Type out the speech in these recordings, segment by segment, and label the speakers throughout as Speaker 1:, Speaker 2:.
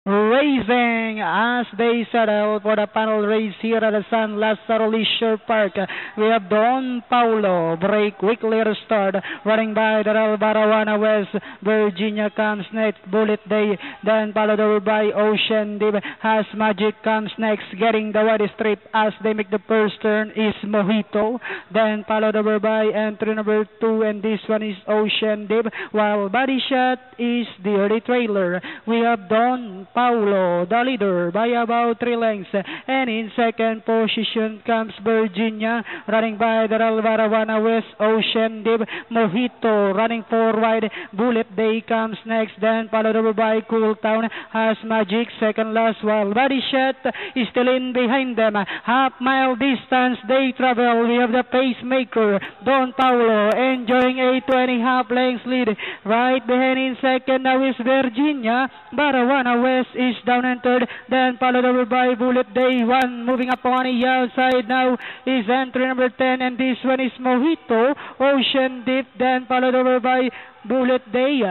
Speaker 1: racing as they settle for the final race here at the San Lazaro Leisure Park. We have Don Paulo, break quickly restart, running by the Barawana West. Virginia comes next, Bullet Day, then followed over by Ocean Deep. Has Magic comes next, getting the wide strip as they make the first turn is Mojito, then followed over by entry number 2, and this one is Ocean Deep, while Body Shot is the early trailer. We have Don Paulo, the leader by about 3 lengths, and in second position comes Virginia, running by the Barawana West. Ocean Deep, Mojito running 4 wide, Bullet Day comes next, then followed over by Cool Town. Has Magic second last, while Body Shot is still in behind them. Half-mile distance they travel. We have the pacemaker, Don Paulo, enjoying a 20.5 lengths lead. Right behind in second now is Virginia. Barawana West is down in third, then followed over by Bullet Day. One moving up on the outside now is entry number 10, and this one is Mojito. Ocean Deep, then followed over by Bullet Day.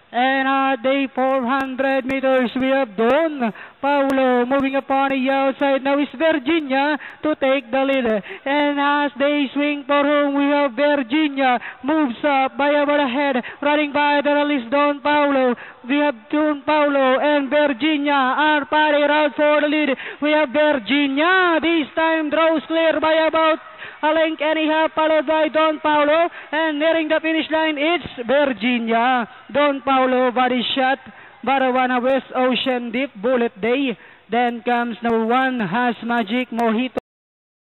Speaker 1: And at the 400 meters, we have Don Paulo moving upon the outside. Now is Virginia to take the lead. And as they swing for home, we have Virginia moves up by about a head, running by the release Don Paulo. We have Don Paulo and Virginia are fighting out for the lead. We have Virginia this time draws clear by about a length anyhow, followed by Don Paulo, and nearing the finish line, it's Virginia. Don Paulo, Body Shot, Barawana West, Ocean Deep, Bullet Day. Then comes number 1, Has Magic, Mojito.